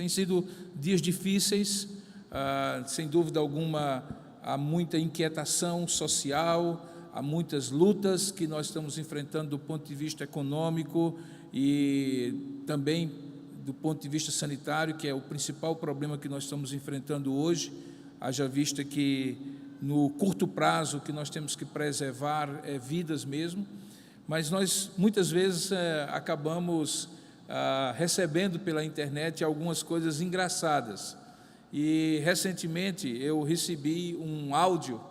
Tem sido dias difíceis, sem dúvida alguma, há muita inquietação social, há muitas lutas que nós estamos enfrentando do ponto de vista econômico e também do ponto de vista sanitário, que é o principal problema que nós estamos enfrentando hoje, haja vista que no curto prazo o que nós temos que preservar é vidas mesmo, mas nós muitas vezes acabamos recebendo pela internet algumas coisas engraçadas. E recentemente eu recebi um áudio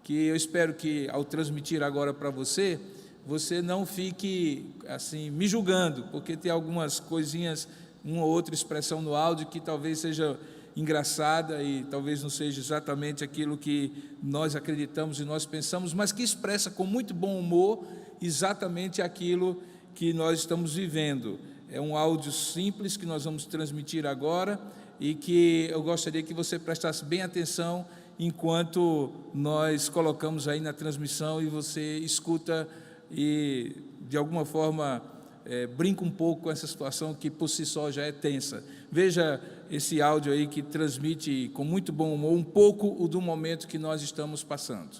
que eu espero que, ao transmitir agora para você, você não fique assim me julgando, porque tem algumas coisinhas, uma ou outra expressão no áudio que talvez seja engraçada e talvez não seja exatamente aquilo que nós acreditamos e nós pensamos, mas que expressa com muito bom humor exatamente aquilo que nós estamos vivendo. É um áudio simples que nós vamos transmitir agora e que eu gostaria que você prestasse bem atenção enquanto nós colocamos aí na transmissão e você escuta e, de alguma forma, brinca um pouco com essa situação que, por si só, já é tensa. Veja esse áudio aí que transmite, com muito bom humor, um pouco do momento que nós estamos passando.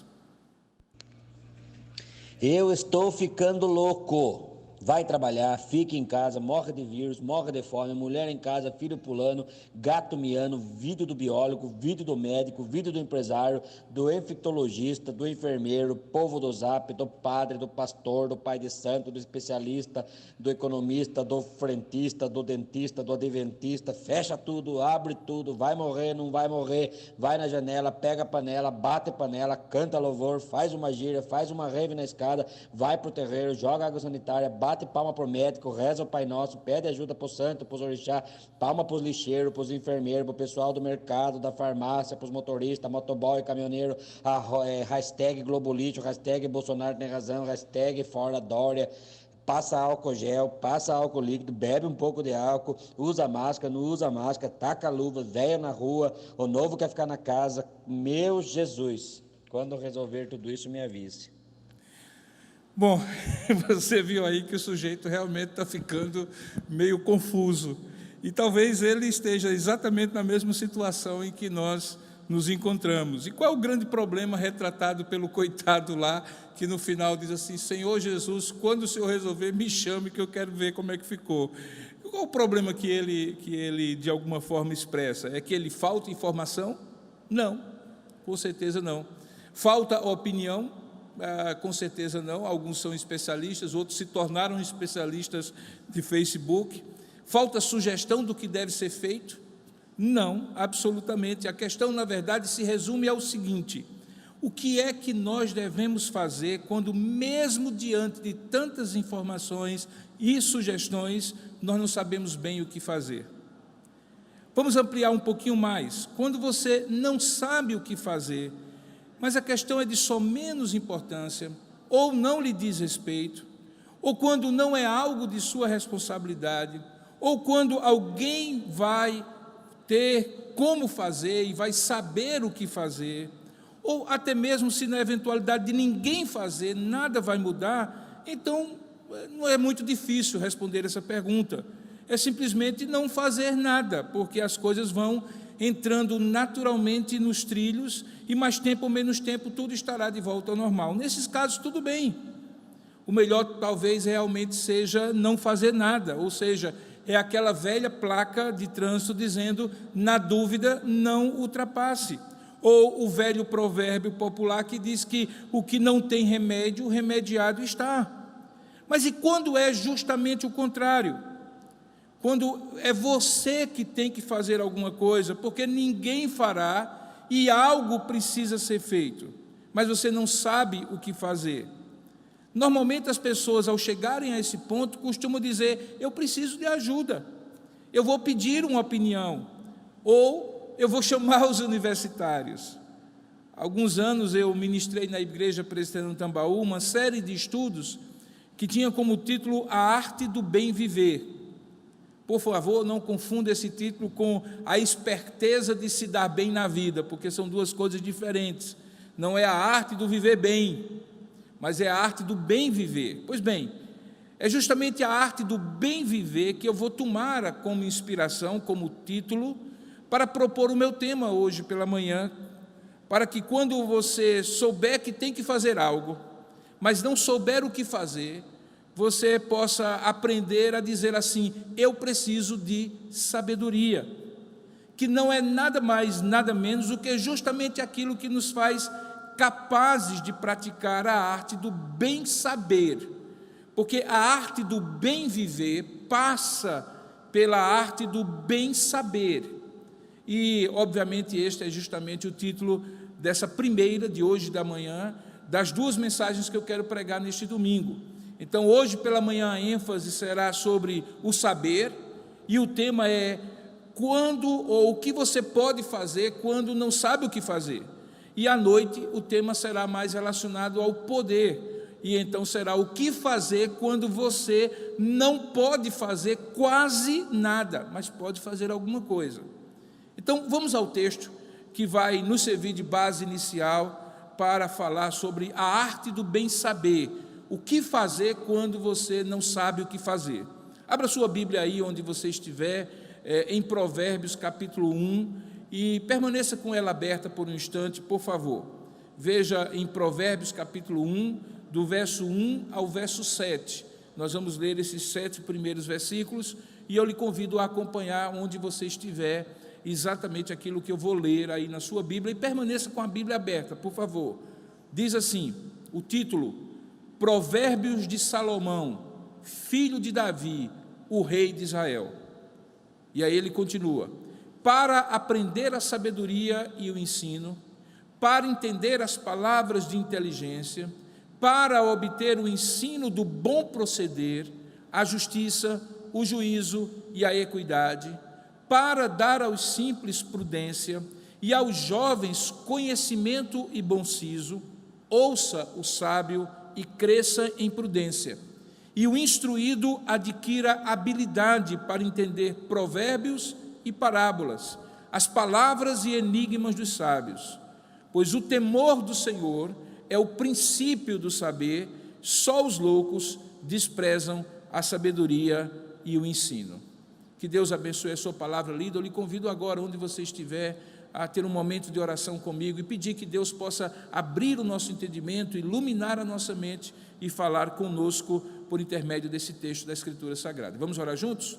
Eu estou ficando louco. Vai trabalhar, fica em casa, morre de vírus, morre de fome, mulher em casa, filho pulando, gato miando, vídeo do biólogo, vídeo do médico, vídeo do empresário, do infectologista, do enfermeiro, povo do zap, do padre, do pastor, do pai de santo, do especialista, do economista, do frentista, do dentista, do adventista, fecha tudo, abre tudo, vai morrer, não vai morrer, vai na janela, pega a panela, bate a panela, canta louvor, faz uma gíria, faz uma rave na escada, vai pro terreiro, joga água sanitária, bate palma pro médico, reza o Pai Nosso, pede ajuda pro santo, pros orixá, palma pros lixeiros, pros enfermeiros, pro pessoal do mercado, da farmácia, pros motoristas, motoboy, caminhoneiro, hashtag Globo Lixo, hashtag Bolsonaro tem razão, hashtag fora Dória, passa álcool gel, passa álcool líquido, bebe um pouco de álcool, usa máscara, não usa máscara, taca a luva, velho na rua, o novo quer ficar na casa. Meu Jesus, quando resolver tudo isso, me avise. Bom, você viu aí que o sujeito realmente está ficando meio confuso. E talvez ele esteja exatamente na mesma situação em que nós nos encontramos. E qual é o grande problema retratado pelo coitado lá, que no final diz assim: Senhor Jesus, quando o Senhor resolver, me chame que eu quero ver como é que ficou. Qual o problema que ele de alguma forma expressa? É que ele falta informação? Não, com certeza não. Falta opinião? Com certeza não. Alguns são especialistas, outros se tornaram especialistas de Facebook. Falta sugestão do que deve ser feito? Não, absolutamente. A questão, na verdade, se resume ao seguinte: o que é que nós devemos fazer quando, mesmo diante de tantas informações e sugestões, nós não sabemos bem o que fazer? Vamos ampliar um pouquinho mais. Quando você não sabe o que fazer, mas a questão é de só menos importância, ou não lhe diz respeito, ou quando não é algo de sua responsabilidade, ou quando alguém vai ter como fazer e vai saber o que fazer, ou até mesmo se na eventualidade de ninguém fazer, nada vai mudar, então não é muito difícil responder essa pergunta. É simplesmente não fazer nada, porque as coisas vão entrando naturalmente nos trilhos e mais tempo ou menos tempo tudo estará de volta ao normal. Nesses casos tudo bem. O melhor talvez realmente seja não fazer nada, ou seja, é aquela velha placa de trânsito dizendo: na dúvida não ultrapasse. Ou o velho provérbio popular que diz que o que não tem remédio, o remediado está. Mas e quando é justamente o contrário? Quando é você que tem que fazer alguma coisa, porque ninguém fará e algo precisa ser feito, mas você não sabe o que fazer. Normalmente as pessoas, ao chegarem a esse ponto, costumam dizer: eu preciso de ajuda, eu vou pedir uma opinião, ou eu vou chamar os universitários. Há alguns anos eu ministrei na Igreja Presbiteriana Tambaú uma série de estudos que tinha como título A Arte do Bem Viver. Por favor, não confunda esse título com a esperteza de se dar bem na vida, porque são duas coisas diferentes. Não é a arte do viver bem, mas é a arte do bem viver. Pois bem, É justamente a arte do bem viver que eu vou tomar como inspiração, como título, para propor o meu tema hoje pela manhã, para que quando você souber que tem que fazer algo, mas não souber o que fazer, você possa aprender a dizer assim: eu preciso de sabedoria, que não é nada mais, nada menos do que justamente aquilo que nos faz capazes de praticar a arte do bem saber, porque a arte do bem viver passa pela arte do bem saber. E, obviamente, este é justamente o título dessa primeira de hoje da manhã, das duas mensagens que eu quero pregar neste domingo. Então, hoje pela manhã a ênfase será sobre o saber, e o tema é quando ou o que você pode fazer quando não sabe o que fazer. E à noite o tema será mais relacionado ao poder, e então será o que fazer quando você não pode fazer quase nada, mas pode fazer alguma coisa. Então, vamos ao texto que vai nos servir de base inicial para falar sobre a arte do bem saber, o que fazer quando você não sabe o que fazer. Abra sua Bíblia aí onde você estiver, em Provérbios capítulo 1, e permaneça com ela aberta por um instante, por favor. Veja em Provérbios capítulo 1, do verso 1 ao verso 7. Nós vamos ler esses 7 primeiros versículos, e eu lhe convido a acompanhar onde você estiver, exatamente aquilo que eu vou ler aí na sua Bíblia, e permaneça com a Bíblia aberta, por favor. Diz assim, o título: Provérbios de Salomão, filho de Davi, o rei de Israel. E aí ele continua: para aprender a sabedoria e o ensino, para entender as palavras de inteligência, para obter o ensino do bom proceder, a justiça, o juízo e a equidade, para dar aos simples prudência e aos jovens conhecimento e bom siso, ouça o sábio e cresça em prudência, e o instruído adquira habilidade para entender provérbios e parábolas, as palavras e enigmas dos sábios, pois o temor do Senhor é o princípio do saber, só os loucos desprezam a sabedoria e o ensino. Que Deus abençoe a sua palavra lida. Eu lhe convido agora, onde você estiver, a ter um momento de oração comigo e pedir que Deus possa abrir o nosso entendimento, iluminar a nossa mente e falar conosco por intermédio desse texto da Escritura Sagrada. Vamos orar juntos?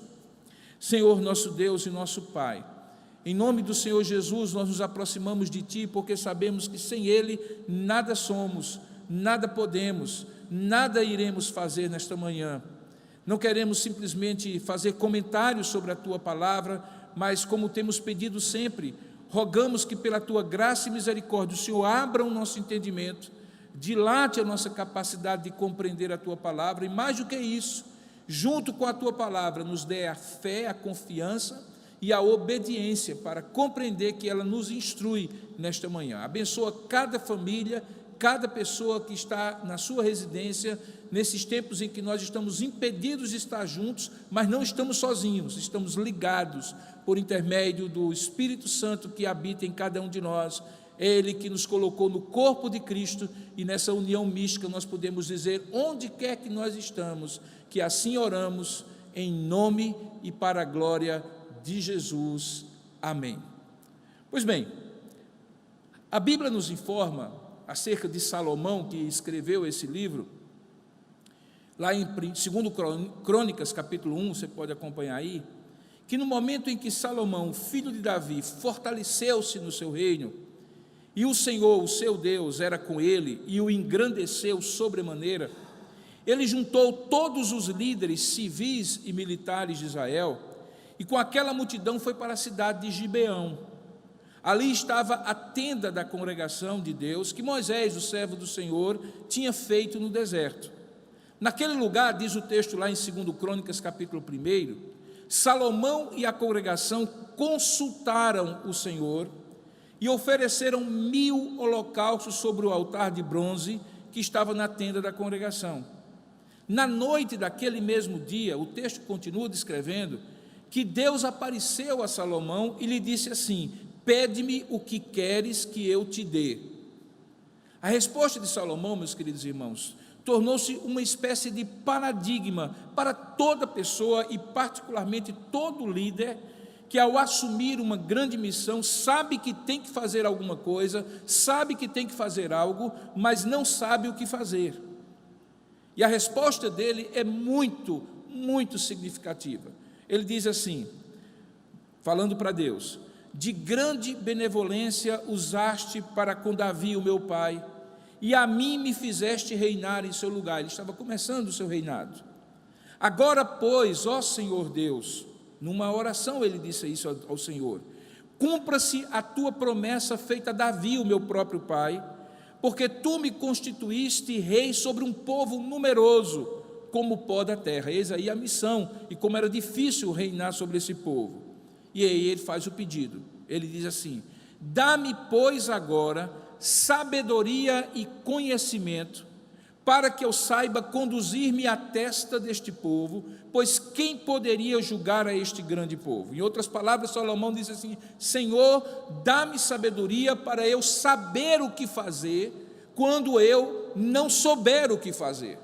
Senhor, nosso Deus e nosso Pai, em nome do Senhor Jesus, nós nos aproximamos de Ti, porque sabemos que sem Ele nada somos, nada podemos, nada iremos fazer nesta manhã. Não queremos simplesmente fazer comentários sobre a Tua palavra, mas, como temos pedido sempre, rogamos que pela Tua graça e misericórdia o Senhor abra o nosso entendimento, dilate a nossa capacidade de compreender a Tua palavra, e mais do que isso, junto com a Tua palavra, nos dê a fé, a confiança e a obediência para compreender que ela nos instrui nesta manhã. Abençoa cada família, cada pessoa que está na sua residência, nesses tempos em que nós estamos impedidos de estar juntos, mas não estamos sozinhos, estamos ligados por intermédio do Espírito Santo que habita em cada um de nós. É Ele que nos colocou no corpo de Cristo, e nessa união mística nós podemos dizer, onde quer que nós estamos, que assim oramos, em nome e para a glória de Jesus. Amém. Pois bem, a Bíblia nos informa acerca de Salomão, que escreveu esse livro, lá em 2 Crônicas, capítulo 1, você pode acompanhar aí, que no momento em que Salomão, filho de Davi, fortaleceu-se no seu reino, e o Senhor, o seu Deus, era com ele, e o engrandeceu sobremaneira, ele juntou todos os líderes civis e militares de Israel, e com aquela multidão foi para a cidade de Gibeão. Ali estava a tenda da congregação de Deus, que Moisés, o servo do Senhor, tinha feito no deserto. Naquele lugar, diz o texto lá em 2 Crônicas, capítulo 1, Salomão e a congregação consultaram o Senhor e ofereceram 1000 holocaustos sobre o altar de bronze que estava na tenda da congregação. Na noite daquele mesmo dia, o texto continua descrevendo que Deus apareceu a Salomão e lhe disse assim: pede-me o que queres que eu te dê. A resposta de Salomão, meus queridos irmãos, tornou-se uma espécie de paradigma para toda pessoa e particularmente todo líder que, ao assumir uma grande missão, sabe que tem que fazer alguma coisa, sabe que tem que fazer algo, mas não sabe o que fazer. E a resposta dele é muito, muito significativa. Ele diz assim, falando para Deus: de grande benevolência usaste para com Davi, o meu pai, e a mim me fizeste reinar em seu lugar. Ele estava começando o seu reinado. Agora, pois, ó Senhor Deus, numa oração ele disse isso ao Senhor: cumpra-se a tua promessa feita a Davi, o meu próprio pai, porque tu me constituíste rei sobre um povo numeroso, como o pó da terra. Eis aí a missão, e como era difícil reinar sobre esse povo. E aí ele faz o pedido, ele diz assim: dá-me, pois, agora sabedoria e conhecimento, para que eu saiba conduzir-me à testa deste povo, pois quem poderia julgar a este grande povo? Em outras palavras, Salomão diz assim: Senhor, dá-me sabedoria para eu saber o que fazer, quando eu não souber o que fazer.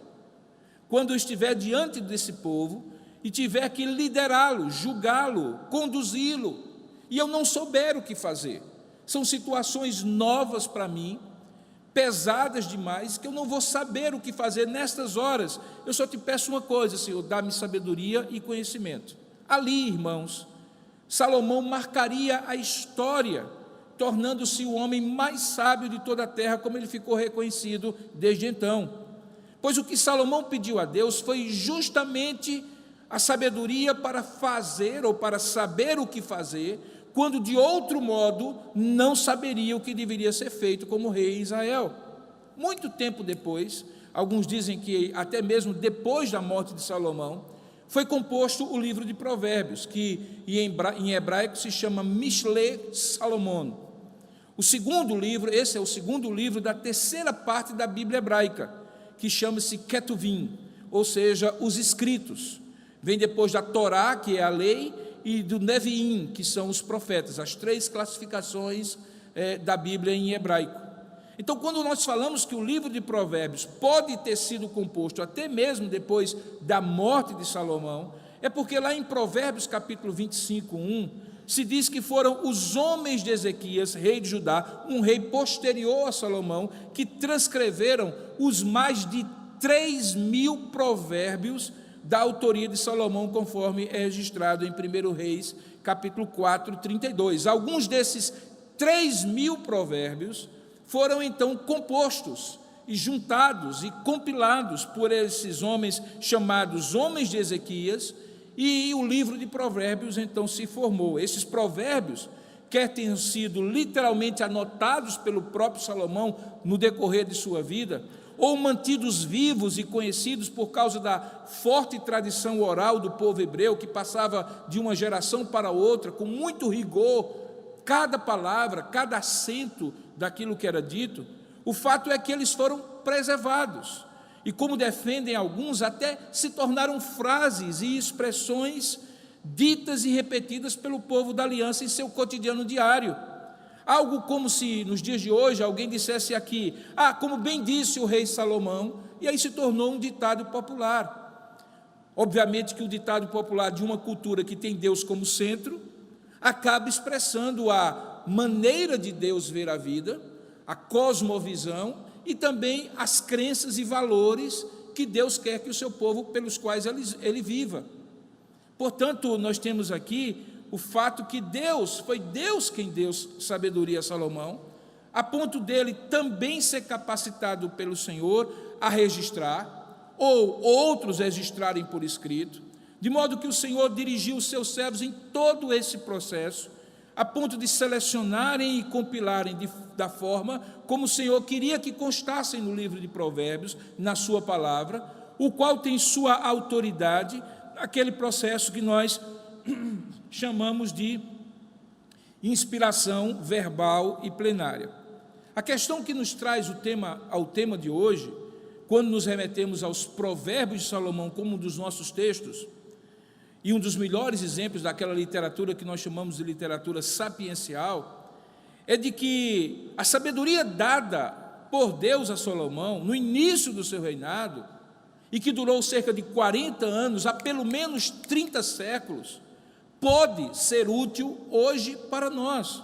Quando eu estiver diante desse povo e tiver que liderá-lo, julgá-lo, conduzi-lo, e eu não souber o que fazer. São situações novas para mim, pesadas demais, que eu não vou saber o que fazer nestas horas. Eu só te peço uma coisa, Senhor: dá-me sabedoria e conhecimento. Ali, irmãos, Salomão marcaria a história, tornando-se o homem mais sábio de toda a terra, como ele ficou reconhecido desde então. Pois o que Salomão pediu a Deus foi justamente a sabedoria para fazer ou para saber o que fazer, quando de outro modo não saberia o que deveria ser feito como rei em Israel. Muito tempo depois, alguns dizem que até mesmo depois da morte de Salomão, foi composto o livro de Provérbios, que em hebraico se chama Mishle Salomon. O segundo livro, esse é o segundo livro da terceira parte da Bíblia hebraica, que chama-se Ketuvim, ou seja, os escritos. Vem depois da Torá, que é a lei, e do Neviim, que são os profetas, as três classificações da Bíblia em hebraico. Então, quando nós falamos que o livro de Provérbios pode ter sido composto até mesmo depois da morte de Salomão, é porque lá em Provérbios capítulo 25, 1, se diz que foram os homens de Ezequias, rei de Judá, um rei posterior a Salomão, que transcreveram os mais de 3.000 provérbios da autoria de Salomão, conforme é registrado em 1 Reis, capítulo 4, 32. Alguns desses 3.000 provérbios foram então compostos e juntados e compilados por esses homens chamados homens de Ezequias, e o livro de Provérbios então se formou. Esses provérbios, quer tenham sido literalmente anotados pelo próprio Salomão no decorrer de sua vida, ou mantidos vivos e conhecidos por causa da forte tradição oral do povo hebreu, que passava de uma geração para outra com muito rigor, cada palavra, cada acento daquilo que era dito, o fato é que eles foram preservados, e como defendem alguns, até se tornaram frases e expressões ditas e repetidas pelo povo da aliança em seu cotidiano diário. Algo como se, nos dias de hoje, alguém dissesse aqui: como bem disse o rei Salomão, e aí se tornou um ditado popular. Obviamente que o ditado popular de uma cultura que tem Deus como centro, acaba expressando a maneira de Deus ver a vida, a cosmovisão e também as crenças e valores que Deus quer que o seu povo, pelos quais ele viva. Portanto, nós temos aqui o fato que foi Deus quem deu sabedoria a Salomão, a ponto dele também ser capacitado pelo Senhor a registrar, ou outros registrarem por escrito, de modo que o Senhor dirigiu os seus servos em todo esse processo, a ponto de selecionarem e compilarem da forma como o Senhor queria que constassem no livro de Provérbios, na sua palavra, o qual tem sua autoridade, aquele processo que nós chamamos de inspiração verbal e plenária. A questão que nos traz ao tema de hoje, quando nos remetemos aos Provérbios de Salomão como um dos nossos textos, e um dos melhores exemplos daquela literatura que nós chamamos de literatura sapiencial, é de que a sabedoria dada por Deus a Salomão no início do seu reinado, e que durou cerca de 40 anos, há pelo menos 30 séculos, pode ser útil hoje para nós.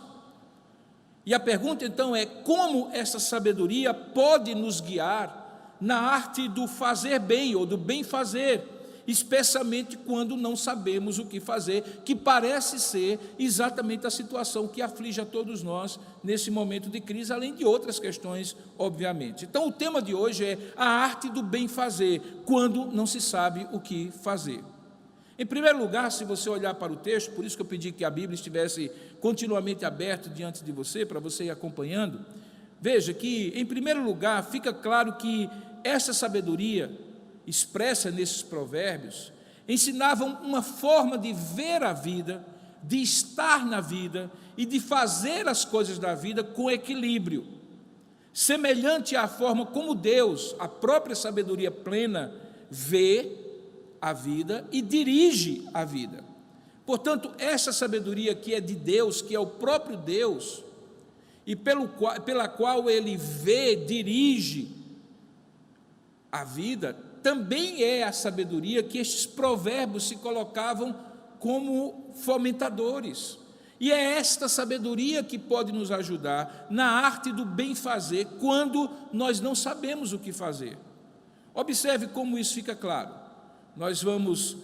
E a pergunta então é: como essa sabedoria pode nos guiar na arte do fazer bem ou do bem fazer, especialmente quando não sabemos o que fazer, que parece ser exatamente a situação que aflige a todos nós nesse momento de crise, além de outras questões, obviamente. Então, o tema de hoje é a arte do bem fazer, quando não se sabe o que fazer. Em primeiro lugar, se você olhar para o texto, por isso que eu pedi que a Bíblia estivesse continuamente aberta diante de você, para você ir acompanhando, veja que, em primeiro lugar, fica claro que essa sabedoria expressa nesses provérbios ensinavam uma forma de ver a vida, de estar na vida e de fazer as coisas da vida com equilíbrio, semelhante à forma como Deus, a própria sabedoria plena, vê a vida e dirige a vida. Portanto, essa sabedoria que é de Deus, que é o próprio Deus, e pela qual Ele vê, dirige a vida, também é a sabedoria que estes provérbios se colocavam como fomentadores. E é esta sabedoria que pode nos ajudar na arte do bem fazer, quando nós não sabemos o que fazer. Observe como isso fica claro. Nós vamos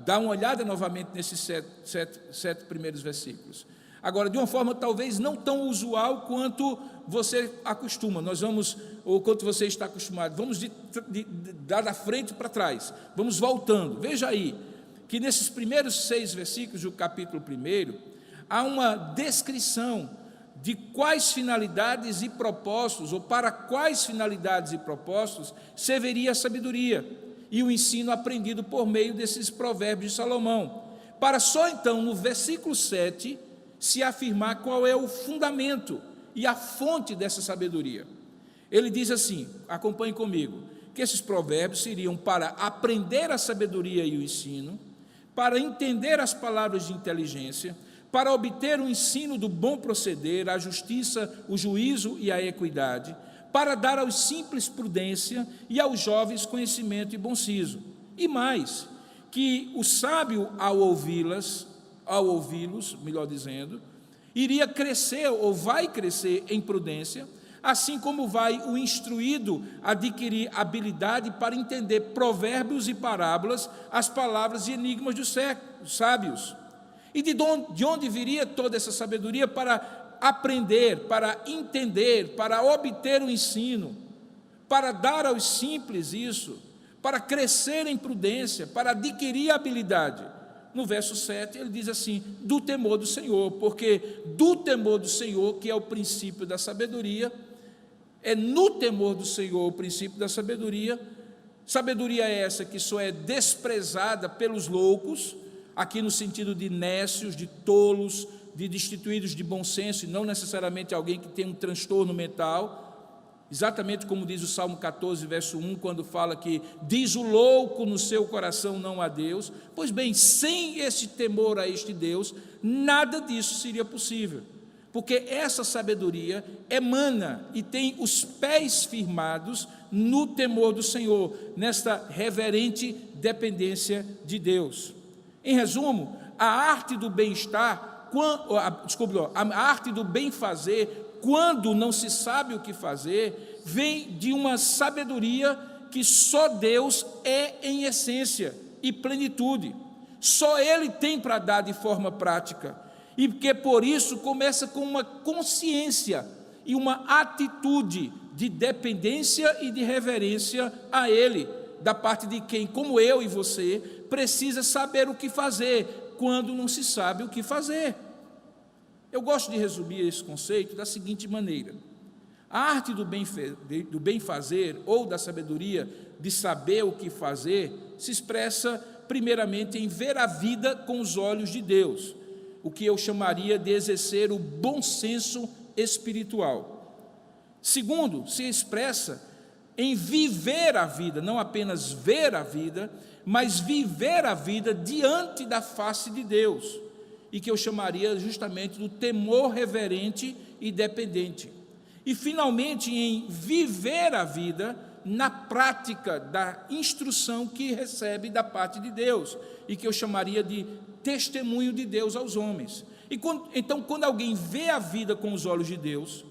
dar uma olhada novamente nesses sete primeiros versículos. Agora, de uma forma talvez não tão usual quanto você acostuma, ou quanto você está acostumado, vamos da frente para trás, vamos voltando. Veja aí, que nesses primeiros 6 versículos do capítulo 1, há uma descrição de quais finalidades e propósitos, ou para quais finalidades e propósitos, serviria a sabedoria e o ensino aprendido por meio desses provérbios de Salomão, para só então, no versículo 7, se afirmar qual é o fundamento e a fonte dessa sabedoria. Ele diz assim, acompanhe comigo, que esses provérbios seriam para aprender a sabedoria e o ensino, para entender as palavras de inteligência, para obter o ensino do bom proceder, a justiça, o juízo e a equidade, para dar aos simples prudência e aos jovens conhecimento e bom siso. E mais, que o sábio ao ouvi-los, melhor dizendo, iria crescer ou vai crescer em prudência, assim como vai o instruído adquirir habilidade para entender provérbios e parábolas, as palavras e enigmas dos sábios. E de onde viria toda essa sabedoria para aprender, para entender, para obter o ensino, para dar aos simples isso, para crescer em prudência, para adquirir habilidade? No verso 7 ele diz assim, do temor do Senhor, porque do temor do Senhor, que é o princípio da sabedoria, é no temor do Senhor o princípio da sabedoria, sabedoria essa que só é desprezada pelos loucos, aqui no sentido de nécios, de tolos, de destituídos de bom senso, e não necessariamente alguém que tem um transtorno mental, exatamente como diz o Salmo 14, verso 1, quando fala que diz o louco no seu coração não a Deus. Pois bem, sem esse temor a este Deus, nada disso seria possível, porque essa sabedoria emana e tem os pés firmados no temor do Senhor, nesta reverente dependência de Deus. Em resumo, a arte do bem-estar, a arte do bem fazer, quando não se sabe o que fazer, vem de uma sabedoria que só Deus é em essência e plenitude, só Ele tem para dar de forma prática, e que por isso começa com uma consciência e uma atitude de dependência e de reverência a Ele, da parte de quem, como eu e você, precisa saber o que fazer, quando não se sabe o que fazer. Eu gosto de resumir esse conceito da seguinte maneira: a arte do bem fazer, ou da sabedoria de saber o que fazer, se expressa primeiramente em ver a vida com os olhos de Deus, o que eu chamaria de exercer o bom senso espiritual. Segundo, se expressa em viver a vida, não apenas ver a vida, mas viver a vida diante da face de Deus, e que eu chamaria justamente do temor reverente e dependente. e, finalmente, em viver a vida na prática da instrução que recebe da parte de Deus, e que eu chamaria de testemunho de Deus aos homens. Então, quando alguém vê a vida com os olhos de Deus,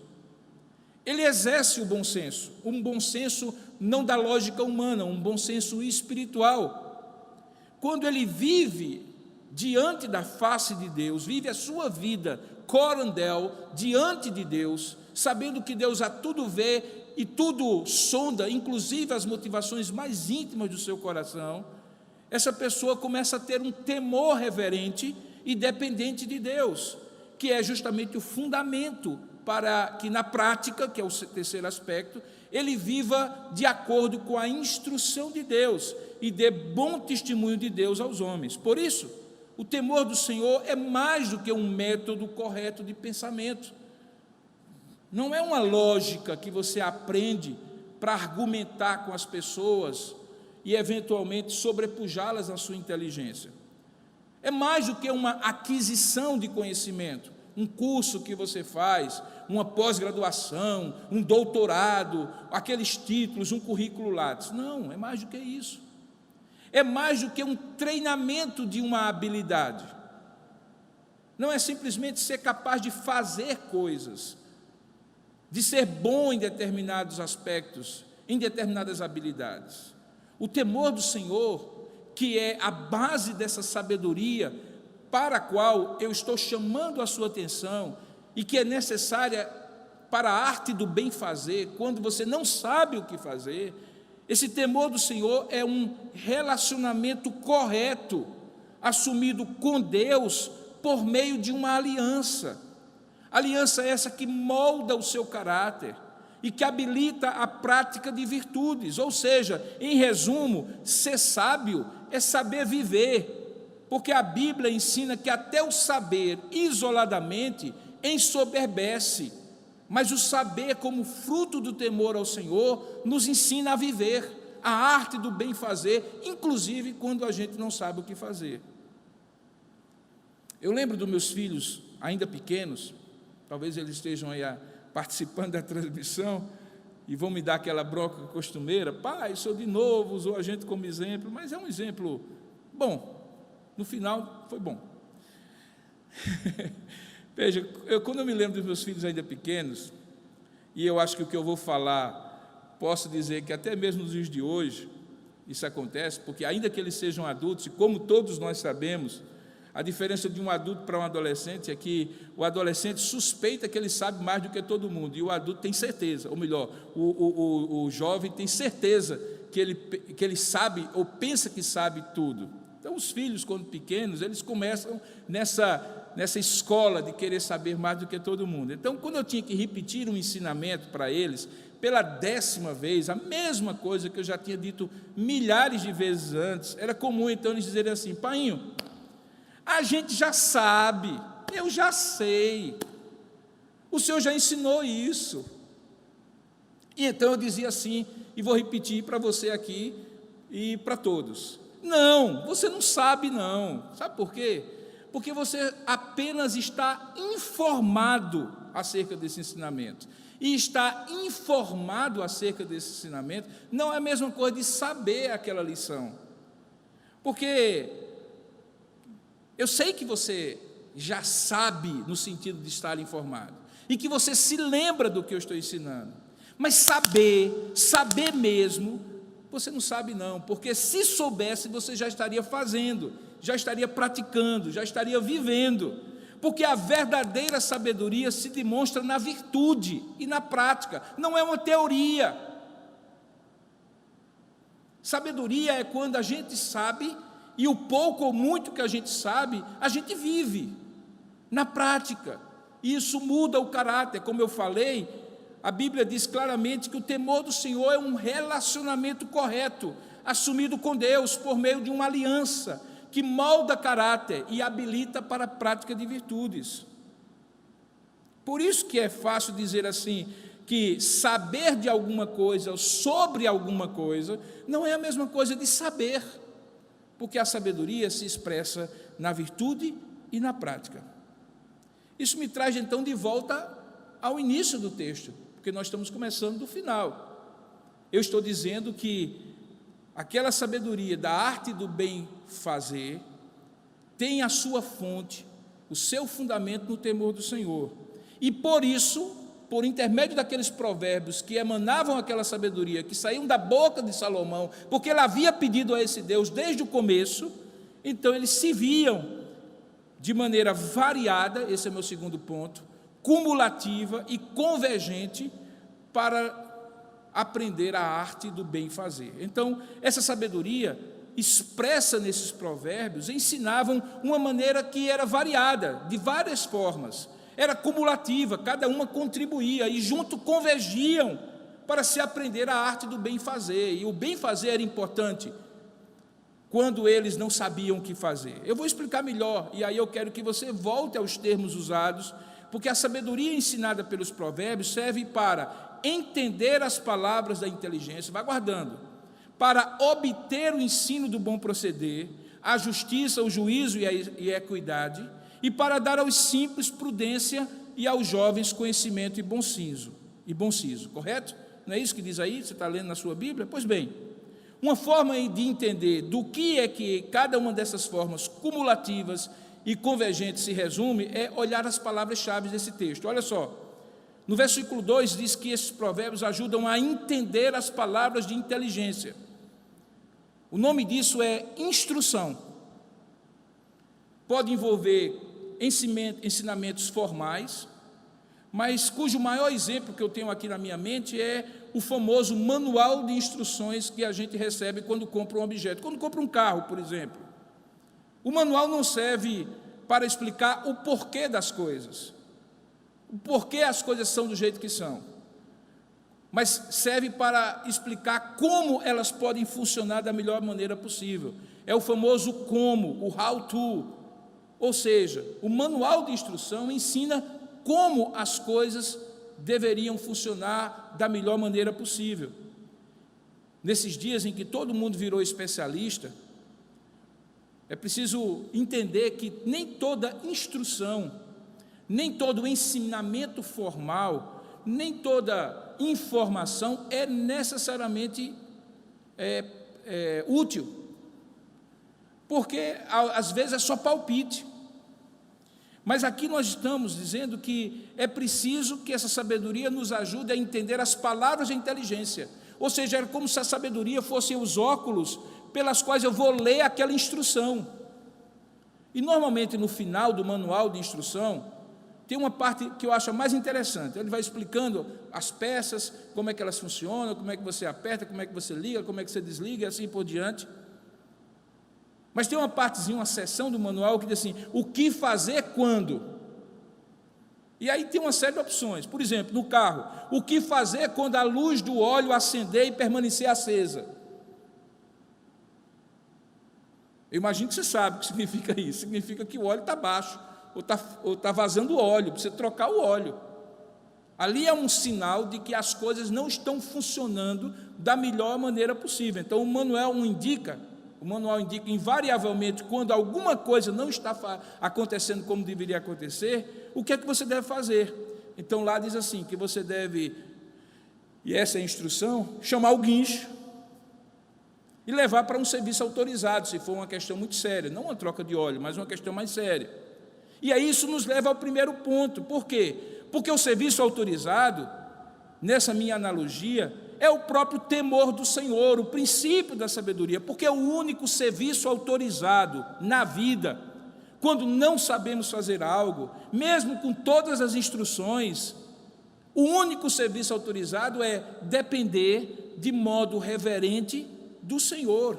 ele exerce o bom senso, um bom senso não da lógica humana, um bom senso espiritual. Quando ele vive diante da face de Deus, vive a sua vida corandel diante de Deus, sabendo que Deus a tudo vê e tudo sonda, inclusive as motivações mais íntimas do seu coração, essa pessoa começa a ter um temor reverente e dependente de Deus, que é justamente o fundamento para que na prática, que é o terceiro aspecto, ele viva de acordo com a instrução de Deus e dê bom testemunho de Deus aos homens. Por isso, o temor do Senhor é mais do que um método correto de pensamento. Não é uma lógica que você aprende para argumentar com as pessoas e eventualmente sobrepujá-las na sua inteligência. É mais do que uma aquisição de conhecimento, um curso que você faz, uma pós-graduação, um doutorado, aqueles títulos, um currículo Lattes. Não, é mais do que isso. É mais do que um treinamento de uma habilidade. Não é simplesmente ser capaz de fazer coisas, de ser bom em determinados aspectos, em determinadas habilidades. O temor do Senhor, que é a base dessa sabedoria, para a qual eu estou chamando a sua atenção, e que é necessária para a arte do bem fazer, quando você não sabe o que fazer, esse temor do Senhor é um relacionamento correto, assumido com Deus por meio de uma aliança. Aliança essa que molda o seu caráter e que habilita a prática de virtudes, ou seja, em resumo, ser sábio é saber viver, porque a Bíblia ensina que até o saber isoladamente ensoberbece, mas o saber como fruto do temor ao Senhor nos ensina a viver, a arte do bem fazer, inclusive quando a gente não sabe o que fazer. Eu lembro dos meus filhos ainda pequenos, talvez eles estejam aí participando da transmissão e vão me dar aquela bronca costumeira: pai, o senhor de novo usou a gente como exemplo, mas é um exemplo bom, no final foi bom. Veja, quando eu me lembro dos meus filhos ainda pequenos, e eu acho que o que eu vou falar, posso dizer que até mesmo nos dias de hoje, isso acontece, porque ainda que eles sejam adultos, e como todos nós sabemos, a diferença de um adulto para um adolescente é que o adolescente suspeita que ele sabe mais do que todo mundo, e o adulto tem certeza, ou melhor, o jovem tem certeza que ele sabe, ou pensa que sabe tudo. Então, os filhos, quando pequenos, eles começam nessa escola de querer saber mais do que todo mundo. Então, quando eu tinha que repetir um ensinamento para eles, pela 10ª vez, a mesma coisa que eu já tinha dito milhares de vezes antes, era comum então eles dizerem assim: painho, a gente já sabe, eu já sei, o senhor já ensinou isso. E então eu dizia assim, e vou repetir para você aqui e para todos: não, você não sabe não. Sabe por quê? Porque você apenas está informado acerca desse ensinamento. E estar informado acerca desse ensinamento não é a mesma coisa de saber aquela lição. Porque eu sei que você já sabe no sentido de estar informado, e que você se lembra do que eu estou ensinando. Mas saber mesmo, você não sabe não, porque se soubesse, você já estaria fazendo, já estaria praticando, já estaria vivendo, porque a verdadeira sabedoria se demonstra na virtude e na prática, não é uma teoria. Sabedoria é quando a gente sabe, e o pouco ou muito que a gente sabe, a gente vive, na prática, e isso muda o caráter. Como eu falei, a Bíblia diz claramente que o temor do Senhor é um relacionamento correto, assumido com Deus por meio de uma aliança, que molda caráter e habilita para a prática de virtudes. Por isso que é fácil dizer assim, que saber de alguma coisa, sobre alguma coisa, não é a mesma coisa de saber, porque a sabedoria se expressa na virtude e na prática. Isso me traz então de volta ao início do texto, porque nós estamos começando do final. Eu estou dizendo que aquela sabedoria da arte do bem fazer tem a sua fonte, o seu fundamento no temor do Senhor. E por isso, por intermédio daqueles provérbios que emanavam aquela sabedoria, que saíam da boca de Salomão, porque ele havia pedido a esse Deus desde o começo, então eles se viam de maneira variada, esse é meu segundo ponto, cumulativa e convergente para aprender a arte do bem fazer. Então, essa sabedoria expressa nesses provérbios ensinavam uma maneira que era variada, de várias formas. Era cumulativa, cada uma contribuía e junto convergiam para se aprender a arte do bem fazer. E o bem fazer era importante quando eles não sabiam o que fazer. Eu vou explicar melhor, e aí eu quero que você volte aos termos usados, porque a sabedoria ensinada pelos provérbios serve para entender as palavras da inteligência, vai guardando, para obter o ensino do bom proceder, a justiça, o juízo e a equidade, e para dar aos simples prudência e aos jovens conhecimento e bom siso, correto? Não é isso que diz aí? Você está lendo na sua Bíblia? Pois bem, uma forma de entender do que é que cada uma dessas formas cumulativas e convergentes se resume é olhar as palavras-chave desse texto. Olha só, no versículo 2 diz que esses provérbios ajudam a entender as palavras de inteligência. O nome disso é instrução. Pode envolver ensinamentos formais, mas cujo maior exemplo que eu tenho aqui na minha mente é o famoso manual de instruções que a gente recebe quando compra um objeto. Quando compra um carro, por exemplo, o manual não serve para explicar o porquê das coisas, o porquê as coisas são do jeito que são, mas serve para explicar como elas podem funcionar da melhor maneira possível. É o famoso como, o how to, ou seja, o manual de instrução ensina como as coisas deveriam funcionar da melhor maneira possível. Nesses dias em que todo mundo virou especialista, é preciso entender que nem toda instrução, nem todo ensinamento formal, nem toda informação é necessariamente útil, porque às vezes é só palpite. Mas aqui nós estamos dizendo que é preciso que essa sabedoria nos ajude a entender as palavras de inteligência, ou seja, é como se a sabedoria fosse os óculos pelas quais eu vou ler aquela instrução. E normalmente no final do manual de instrução tem uma parte que eu acho a mais interessante. Ele vai explicando as peças, como é que elas funcionam, como é que você aperta, como é que você liga, como é que você desliga e assim por diante. Mas tem uma partezinha, uma seção do manual que diz assim, o que fazer quando? E aí tem uma série de opções. Por exemplo, no carro, o que fazer quando a luz do óleo acender e permanecer acesa? Eu imagino que você sabe o que significa isso. Significa que o óleo está baixo, ou está vazando óleo, precisa trocar o óleo. Ali é um sinal de que as coisas não estão funcionando da melhor maneira possível. Então o manual indica invariavelmente quando alguma coisa não está acontecendo como deveria acontecer, o que é que você deve fazer. Então lá diz assim, que você deve, e essa é a instrução, chamar o guincho e levar para um serviço autorizado, se for uma questão muito séria, não uma troca de óleo, mas uma questão mais séria. E aí isso nos leva ao primeiro ponto. Por quê? Porque o serviço autorizado, nessa minha analogia, é o próprio temor do Senhor, o princípio da sabedoria, porque é o único serviço autorizado na vida. Quando não sabemos fazer algo, mesmo com todas as instruções, o único serviço autorizado é depender de modo reverente do Senhor,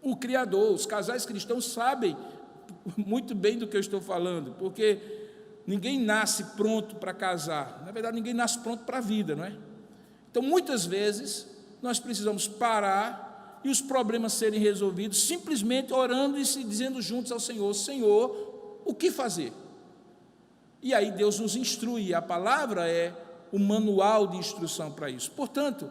o Criador. Os casais cristãos sabem muito bem do que eu estou falando, porque ninguém nasce pronto para casar. Na verdade, ninguém nasce pronto para a vida, não é? Então, muitas vezes, nós precisamos parar e os problemas serem resolvidos simplesmente orando e se dizendo juntos ao Senhor, Senhor, o que fazer? E aí Deus nos instrui, a palavra é o manual de instrução para isso. Portanto,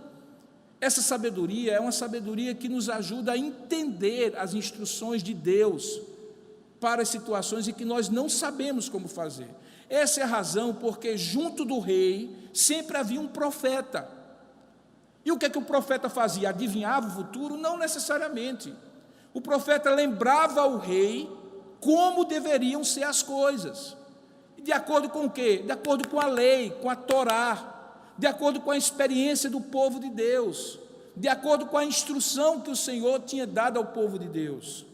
essa sabedoria é uma sabedoria que nos ajuda a entender as instruções de Deus para as situações em que nós não sabemos como fazer. Essa é a razão porque junto do rei sempre havia um profeta. E o que é que o profeta fazia? Adivinhava o futuro? Não necessariamente. O profeta lembrava ao rei como deveriam ser as coisas. De acordo com o quê? De acordo com a lei, com a Torá, de acordo com a experiência do povo de Deus, de acordo com a instrução que o Senhor tinha dado ao povo de Deus.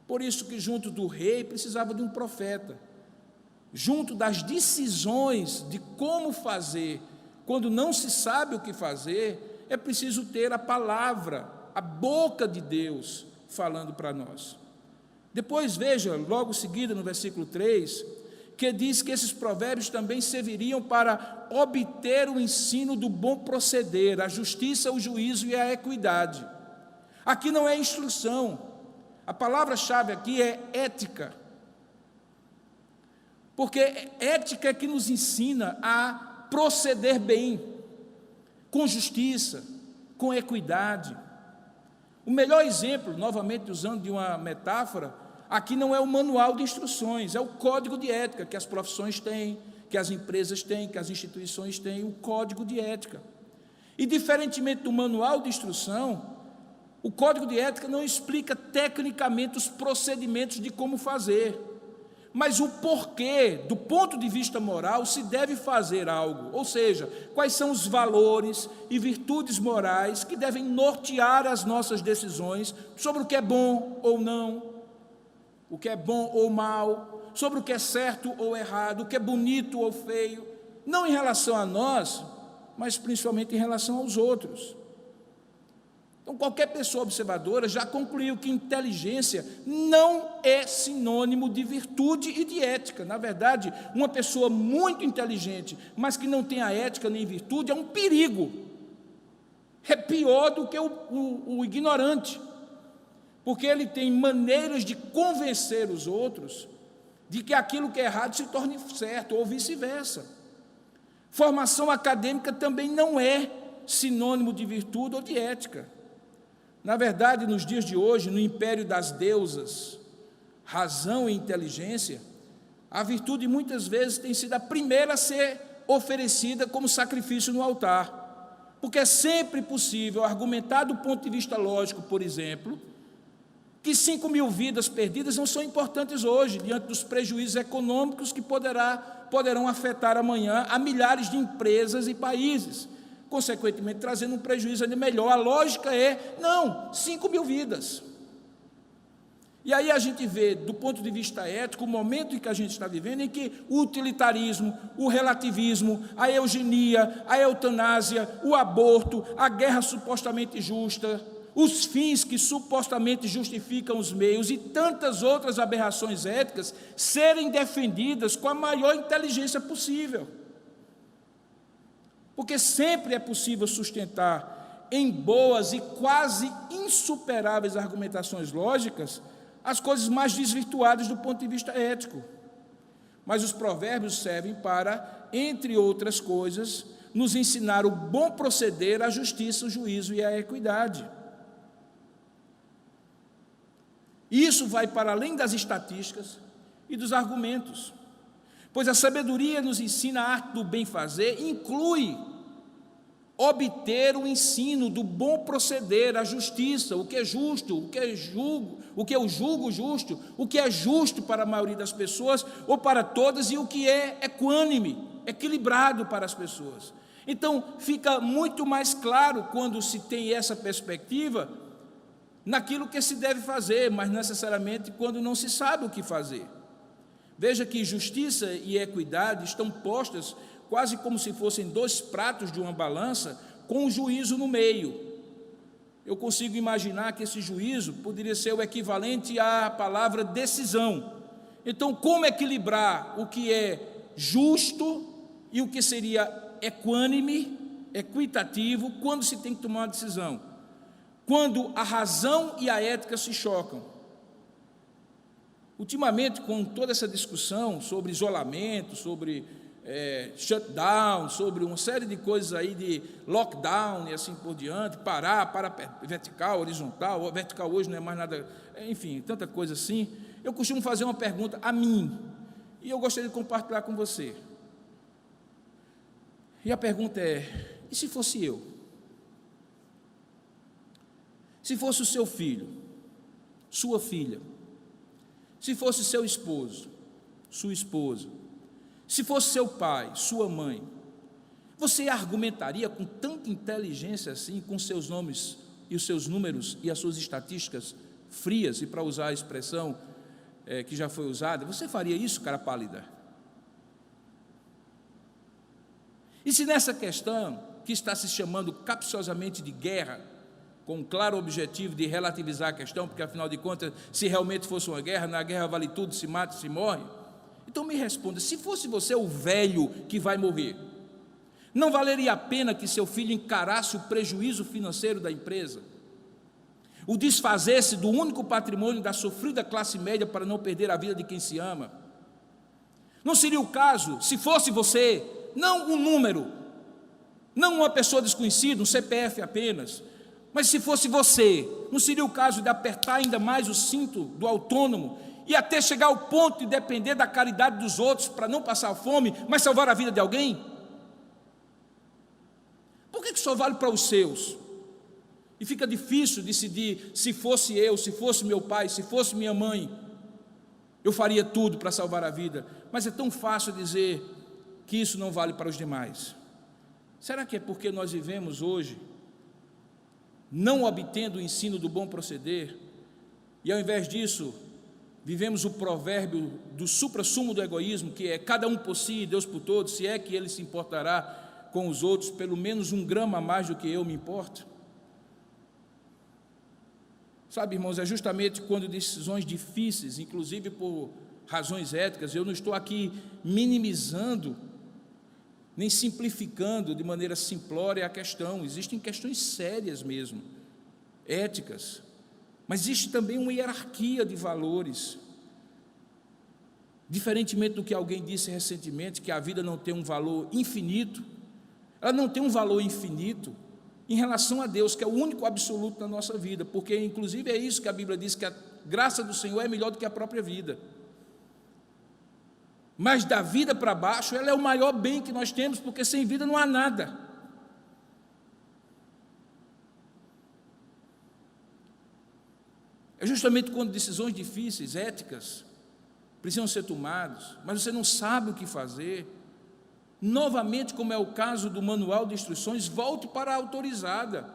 Por isso que junto do rei precisava de um profeta. Junto das decisões de como fazer, quando não se sabe o que fazer, é preciso ter a palavra, a boca de Deus falando para nós. Depois veja, logo seguida no versículo 3, que diz que esses provérbios também serviriam para obter o ensino do bom proceder, a justiça, o juízo e a equidade. Aqui não é instrução, a palavra-chave aqui é ética, porque ética é que nos ensina a proceder bem, com justiça, com equidade. O melhor exemplo, novamente usando de uma metáfora, aqui não é o manual de instruções, é o código de ética que as profissões têm, que as empresas têm, que as instituições têm, o código de ética. E diferentemente do manual de instrução, o código de ética não explica tecnicamente os procedimentos de como fazer, mas o porquê, do ponto de vista moral, se deve fazer algo, ou seja, quais são os valores e virtudes morais que devem nortear as nossas decisões sobre o que é bom ou não, o que é bom ou mal, sobre o que é certo ou errado, o que é bonito ou feio, não em relação a nós, mas principalmente em relação aos outros. Então, qualquer pessoa observadora já concluiu que inteligência não é sinônimo de virtude e de ética. Na verdade, uma pessoa muito inteligente, mas que não tem a ética nem virtude, é um perigo. É pior do que o ignorante, porque ele tem maneiras de convencer os outros de que aquilo que é errado se torne certo, ou vice-versa. Formação acadêmica também não é sinônimo de virtude ou de ética. Na verdade, nos dias de hoje, no império das deusas, razão e inteligência, a virtude muitas vezes tem sido a primeira a ser oferecida como sacrifício no altar, porque é sempre possível argumentar do ponto de vista lógico, por exemplo, que 5.000 vidas perdidas não são importantes hoje, diante dos prejuízos econômicos que poderão afetar amanhã a milhares de empresas e países, consequentemente trazendo um prejuízo ainda melhor. A lógica é, não, 5.000 vidas. E aí a gente vê, do ponto de vista ético, o momento em que a gente está vivendo, em que o utilitarismo, o relativismo, a eugenia, a eutanásia, o aborto, a guerra supostamente justa, os fins que supostamente justificam os meios e tantas outras aberrações éticas serem defendidas com a maior inteligência possível. Porque sempre é possível sustentar em boas e quase insuperáveis argumentações lógicas as coisas mais desvirtuadas do ponto de vista ético. Mas os provérbios servem para, entre outras coisas, nos ensinar o bom proceder, a justiça, o juízo e a equidade. Isso vai para além das estatísticas e dos argumentos, pois a sabedoria nos ensina a arte do bem-fazer, inclui obter o ensino do bom proceder, a justiça, o que é justo, o que eu julgo justo, o que é justo para a maioria das pessoas ou para todas, e o que é equânime, equilibrado para as pessoas. Então, fica muito mais claro quando se tem essa perspectiva naquilo que se deve fazer, mas necessariamente quando não se sabe o que fazer. Veja que justiça e equidade estão postas quase como se fossem dois pratos de uma balança, com um juízo no meio. Eu consigo imaginar que esse juízo poderia ser o equivalente à palavra decisão. Então, como equilibrar o que é justo e o que seria equânime, equitativo, quando se tem que tomar uma decisão? Quando a razão e a ética se chocam. Ultimamente, com toda essa discussão sobre isolamento, sobre shutdown, sobre uma série de coisas aí de lockdown e assim por diante, para vertical, horizontal, vertical hoje não é mais nada, enfim, tanta coisa assim, eu costumo fazer uma pergunta a mim, e eu gostaria de compartilhar com você. E a pergunta é: e se fosse eu? Se fosse o seu filho, sua filha, se fosse seu esposo, sua esposa, se fosse seu pai, sua mãe, você argumentaria com tanta inteligência assim, com seus nomes e os seus números e as suas estatísticas frias, e para usar a expressão que já foi usada, você faria isso, cara pálida? E se nessa questão, que está se chamando capciosamente de guerra, com um claro objetivo de relativizar a questão, porque afinal de contas, se realmente fosse uma guerra, na guerra vale tudo, se mata, se morre. Então me responda, se fosse você o velho que vai morrer, não valeria a pena que seu filho encarasse o prejuízo financeiro da empresa, o desfazer-se do único patrimônio da sofrida classe média para não perder a vida de quem se ama? Não seria o caso, se fosse você, não um número, não uma pessoa desconhecida, um CPF apenas, mas se fosse você, não seria o caso de apertar ainda mais o cinto do autônomo e até chegar ao ponto de depender da caridade dos outros para não passar fome, mas salvar a vida de alguém? Por que só vale para os seus? E fica difícil decidir, se fosse eu, se fosse meu pai, se fosse minha mãe, eu faria tudo para salvar a vida. Mas é tão fácil dizer que isso não vale para os demais. Será que é porque nós vivemos hoje não obtendo o ensino do bom proceder, e ao invés disso, vivemos o provérbio do suprassumo do egoísmo, que é cada um por si e Deus por todos, se é que ele se importará com os outros, pelo menos um grama a mais do que eu me importo? Sabe, irmãos, é justamente quando decisões difíceis, inclusive por razões éticas, eu não estou aqui minimizando, nem simplificando de maneira simplória a questão, existem questões sérias mesmo, éticas, mas existe também uma hierarquia de valores, diferentemente do que alguém disse recentemente, que a vida não tem um valor infinito, ela não tem um valor infinito em relação a Deus, que é o único absoluto na nossa vida, porque inclusive é isso que a Bíblia diz, que a graça do Senhor é melhor do que a própria vida. Mas da vida para baixo, ela é o maior bem que nós temos, porque sem vida não há nada. É justamente quando decisões difíceis, éticas, precisam ser tomadas, mas você não sabe o que fazer. Novamente, como é o caso do manual de instruções, volte para a autorizada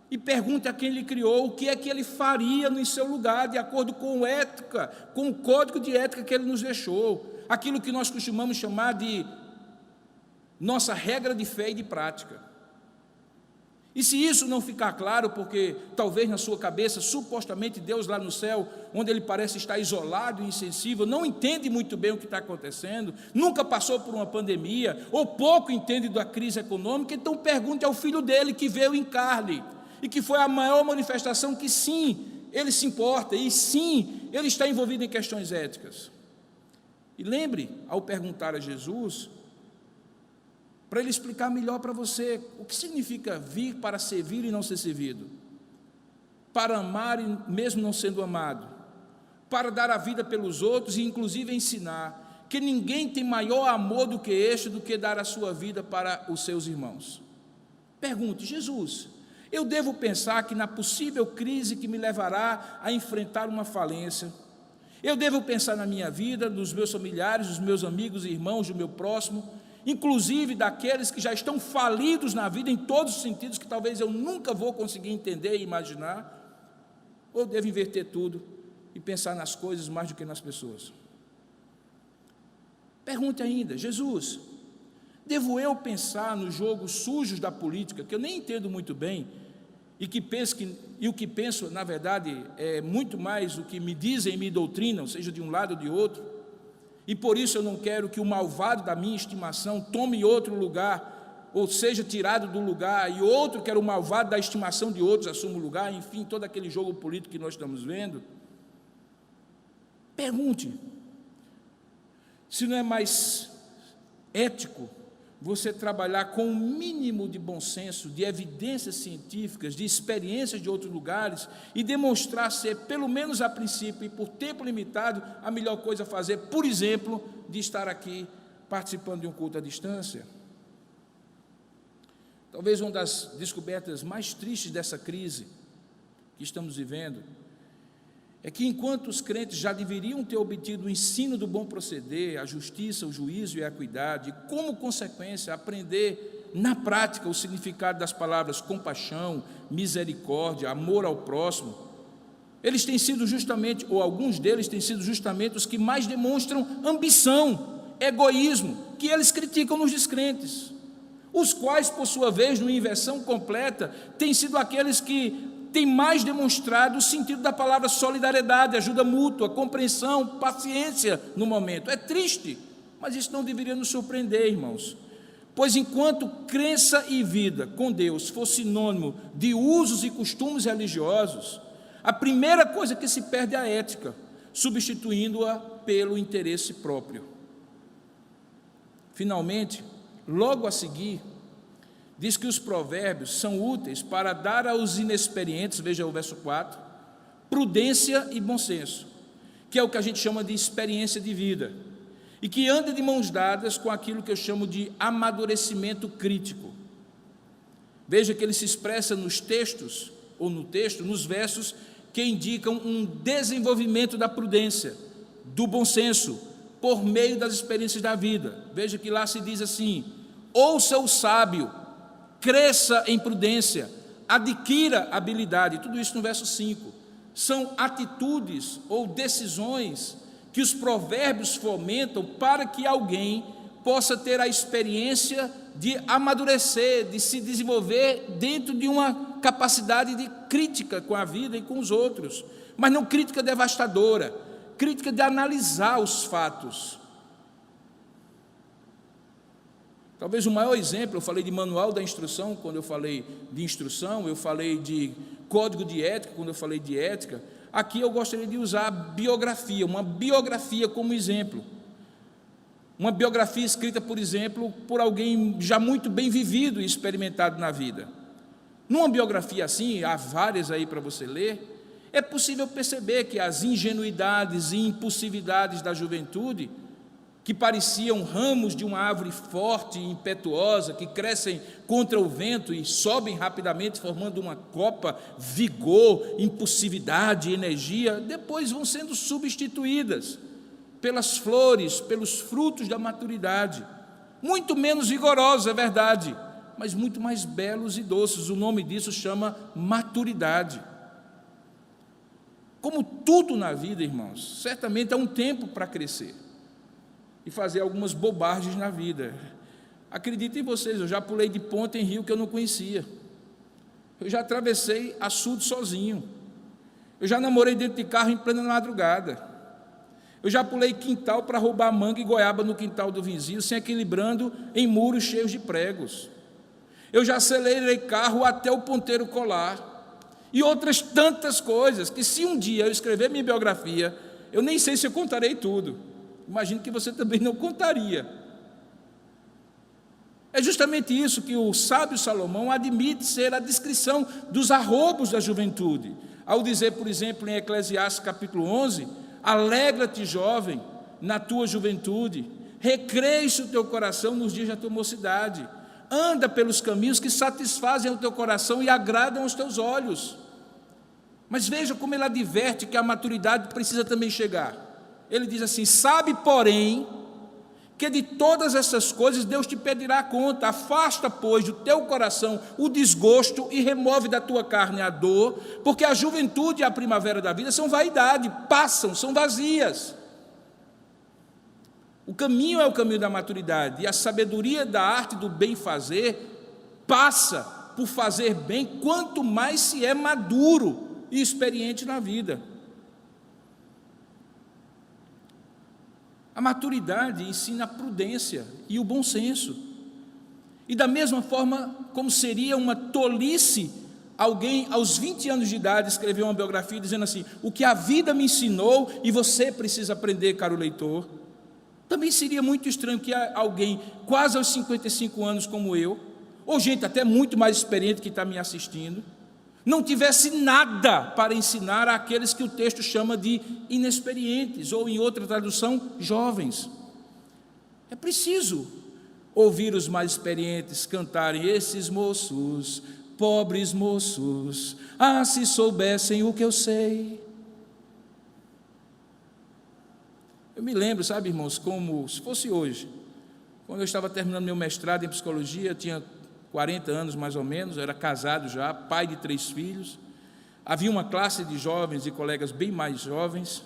e pergunte a quem lhe criou o que é que ele faria no seu lugar, de acordo com ética, com o código de ética que ele nos deixou, aquilo que nós costumamos chamar de nossa regra de fé e de prática. E se isso não ficar claro, porque talvez na sua cabeça, supostamente Deus lá no céu, onde Ele parece estar isolado e insensível, não entende muito bem o que está acontecendo, nunca passou por uma pandemia, ou pouco entende da crise econômica, então pergunte ao filho dele que veio em carne, e que foi a maior manifestação que sim, ele se importa, e sim, ele está envolvido em questões éticas. E lembre, ao perguntar a Jesus, para Ele explicar melhor para você o que significa vir para servir e não ser servido, para amar e mesmo não sendo amado, para dar a vida pelos outros e inclusive ensinar que ninguém tem maior amor do que este, do que dar a sua vida para os seus irmãos. Pergunte: Jesus, eu devo pensar que na possível crise que me levará a enfrentar uma falência, eu devo pensar na minha vida, nos meus familiares, dos meus amigos e irmãos, do meu próximo, inclusive daqueles que já estão falidos na vida em todos os sentidos, que talvez eu nunca vou conseguir entender e imaginar, ou devo inverter tudo e pensar nas coisas mais do que nas pessoas? Pergunte ainda: Jesus, devo eu pensar nos jogos sujos da política, que eu nem entendo muito bem, e o que penso, na verdade, é muito mais o que me dizem e me doutrinam, seja de um lado ou de outro, e por isso eu não quero que o malvado da minha estimação tome outro lugar, ou seja tirado do lugar, e outro que era o malvado da estimação de outros assuma o lugar, enfim, todo aquele jogo político que nós estamos vendo. Pergunte se não é mais ético você trabalhar com um mínimo de bom senso, de evidências científicas, de experiências de outros lugares, e demonstrar ser, pelo menos a princípio e por tempo limitado, a melhor coisa a fazer, por exemplo, de estar aqui participando de um culto à distância? Talvez uma das descobertas mais tristes dessa crise que estamos vivendo é que, enquanto os crentes já deveriam ter obtido o ensino do bom proceder, a justiça, o juízo e a equidade, e, como consequência, aprender na prática o significado das palavras compaixão, misericórdia, amor ao próximo, eles têm sido justamente, ou alguns deles têm sido justamente os que mais demonstram ambição, egoísmo, que eles criticam nos descrentes, os quais, por sua vez, numa inversão completa, têm sido aqueles que têm mais demonstrado o sentido da palavra solidariedade, ajuda mútua, compreensão, paciência no momento. É triste, mas isso não deveria nos surpreender, irmãos, pois enquanto crença e vida com Deus for sinônimo de usos e costumes religiosos, a primeira coisa que se perde é a ética, substituindo-a pelo interesse próprio. Finalmente, logo a seguir, diz que os provérbios são úteis para dar aos inexperientes, veja o verso 4, prudência e bom senso, que é o que a gente chama de experiência de vida, e que anda de mãos dadas com aquilo que eu chamo de amadurecimento crítico. Veja que ele se expressa nos textos, ou no texto, nos versos que indicam um desenvolvimento da prudência, do bom senso, por meio das experiências da vida. Veja que lá se diz assim: ouça o sábio, cresça em prudência, adquira habilidade. Tudo isso no verso 5. São atitudes ou decisões que os provérbios fomentam para que alguém possa ter a experiência de amadurecer, de se desenvolver dentro de uma capacidade de crítica com a vida e com os outros, mas não crítica devastadora, crítica de analisar os fatos. Talvez o maior exemplo, eu falei de manual da instrução, quando eu falei de instrução, eu falei de código de ética, quando eu falei de ética. Aqui eu gostaria de usar a biografia, uma biografia como exemplo. Uma biografia escrita, por exemplo, por alguém já muito bem vivido e experimentado na vida. Numa biografia assim, há várias aí para você ler, é possível perceber que as ingenuidades e impulsividades da juventude, que pareciam ramos de uma árvore forte e impetuosa, que crescem contra o vento e sobem rapidamente, formando uma copa, vigor, impulsividade, energia, depois vão sendo substituídas pelas flores, pelos frutos da maturidade, muito menos vigorosos, é verdade, mas muito mais belos e doces. O nome disso chama maturidade. Como tudo na vida, irmãos, certamente há um tempo para crescer e fazer algumas bobagens na vida. Acreditem vocês, eu já pulei de ponte em rio que eu não conhecia, eu já atravessei açude sozinho, eu já namorei dentro de carro em plena madrugada, eu já pulei quintal para roubar manga e goiaba no quintal do vizinho, se equilibrando em muros cheios de pregos, eu já acelerei carro até o ponteiro colar, e outras tantas coisas, que se um dia eu escrever minha biografia, eu nem sei se eu contarei tudo, imagino que você também não contaria. É justamente isso que o sábio Salomão admite ser a descrição dos arroubos da juventude, ao dizer, por exemplo, em Eclesiastes capítulo 11, alegra-te, jovem, na tua juventude, recreia-se o teu coração nos dias da tua mocidade, anda pelos caminhos que satisfazem o teu coração e agradam aos teus olhos. Mas veja como ele adverte que a maturidade precisa também chegar. Ele diz assim: sabe, porém, que de todas essas coisas Deus te pedirá conta. Afasta, pois, do teu coração o desgosto e remove da tua carne a dor, porque a juventude e a primavera da vida são vaidade, passam, são vazias. O caminho é o caminho da maturidade, e a sabedoria da arte do bem fazer passa por fazer bem quanto mais se é maduro e experiente na vida. A maturidade ensina a prudência e o bom senso. E da mesma forma como seria uma tolice alguém aos 20 anos de idade escrever uma biografia dizendo assim: o que a vida me ensinou e você precisa aprender, caro leitor. Também seria muito estranho que alguém quase aos 55 anos como eu, ou gente até muito mais experiente que está me assistindo, não tivesse nada para ensinar àqueles que o texto chama de inexperientes, ou em outra tradução, jovens. É preciso ouvir os mais experientes cantarem: esses moços, pobres moços, ah, se soubessem o que eu sei. Eu me lembro, sabe, irmãos, como se fosse hoje, quando eu estava terminando meu mestrado em psicologia, eu tinha 40 anos mais ou menos, eu era casado já, pai de 3 filhos, havia uma classe de jovens e colegas bem mais jovens,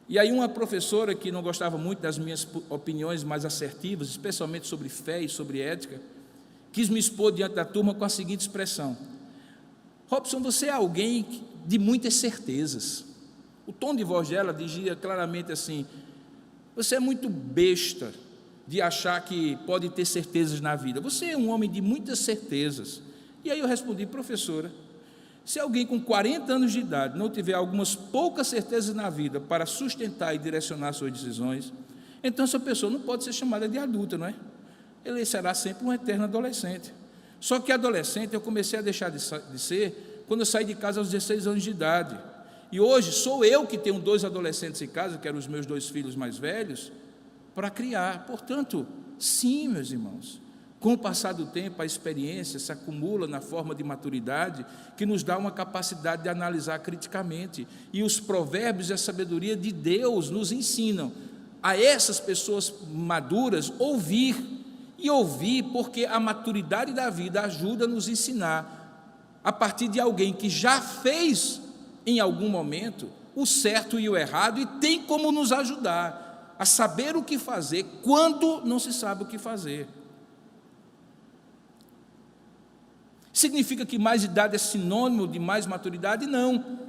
e aí uma professora que não gostava muito das minhas opiniões mais assertivas, especialmente sobre fé e sobre ética, quis me expor diante da turma com a seguinte expressão: Robson, você é alguém de muitas certezas. O tom de voz dela dizia claramente assim: você é muito besta de achar que pode ter certezas na vida, você é um homem de muitas certezas. E aí eu respondi: professora, se alguém com 40 anos de idade não tiver algumas poucas certezas na vida para sustentar e direcionar suas decisões, então essa pessoa não pode ser chamada de adulta, não é? Ele será sempre um eterno adolescente. Só que adolescente eu comecei a deixar de ser quando eu saí de casa aos 16 anos de idade. E hoje sou eu que tenho 2 adolescentes em casa, que eram os meus 2 filhos mais velhos, para criar. Portanto, sim, meus irmãos, com o passar do tempo, a experiência se acumula na forma de maturidade que nos dá uma capacidade de analisar criticamente. E os provérbios e a sabedoria de Deus nos ensinam a essas pessoas maduras ouvir, e ouvir porque a maturidade da vida ajuda a nos ensinar, a partir de alguém que já fez em algum momento o certo e o errado, e tem como nos ajudar a saber o que fazer quando não se sabe o que fazer. Significa que mais idade é sinônimo de mais maturidade? Não.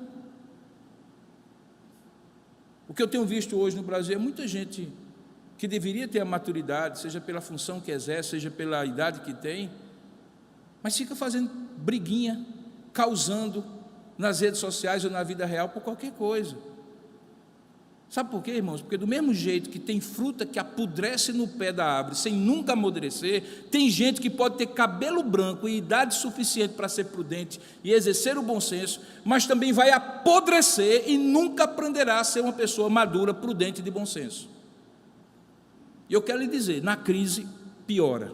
O que eu tenho visto hoje no Brasil é muita gente que deveria ter a maturidade, seja pela função que exerce, seja pela idade que tem, mas fica fazendo briguinha, causando nas redes sociais ou na vida real por qualquer coisa. Sabe por quê, irmãos? Porque do mesmo jeito que tem fruta que apodrece no pé da árvore sem nunca amadurecer, tem gente que pode ter cabelo branco e idade suficiente para ser prudente e exercer o bom senso, mas também vai apodrecer e nunca aprenderá a ser uma pessoa madura, prudente e de bom senso. E eu quero lhe dizer, na crise piora.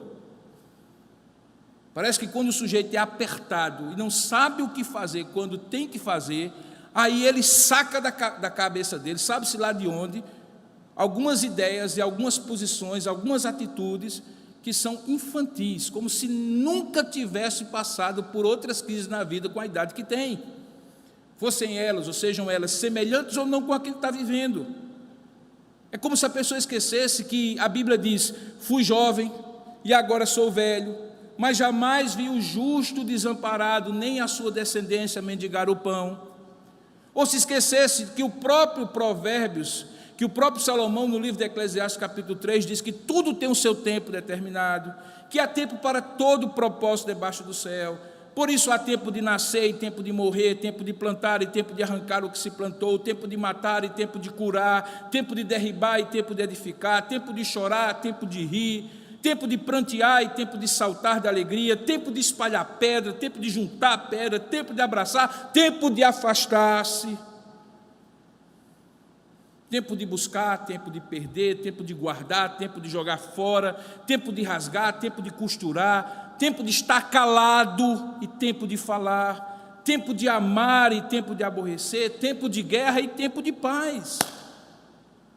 Parece que quando o sujeito é apertado e não sabe o que fazer quando tem que fazer, aí ele saca da cabeça dele, sabe-se lá de onde, algumas ideias e algumas posições, algumas atitudes que são infantis, como se nunca tivesse passado por outras crises na vida com a idade que tem. Fossem elas, ou sejam elas semelhantes ou não com aquilo que está vivendo. É como se a pessoa esquecesse que a Bíblia diz: fui jovem e agora sou velho, mas jamais vi o justo desamparado, nem a sua descendência mendigar o pão. Ou se esquecesse que o próprio Provérbios, que o próprio Salomão, no livro de Eclesiastes, capítulo 3, diz que tudo tem o seu tempo determinado, que há tempo para todo propósito debaixo do céu. Por isso há tempo de nascer e tempo de morrer, tempo de plantar e tempo de arrancar o que se plantou, tempo de matar e tempo de curar, tempo de derribar e tempo de edificar, tempo de chorar, tempo de rir, tempo de prantear e tempo de saltar de alegria, tempo de espalhar pedra, tempo de juntar pedra, tempo de abraçar, tempo de afastar-se, tempo de buscar, tempo de perder, tempo de guardar, tempo de jogar fora, tempo de rasgar, tempo de costurar, tempo de estar calado e tempo de falar, tempo de amar e tempo de aborrecer, tempo de guerra e tempo de paz.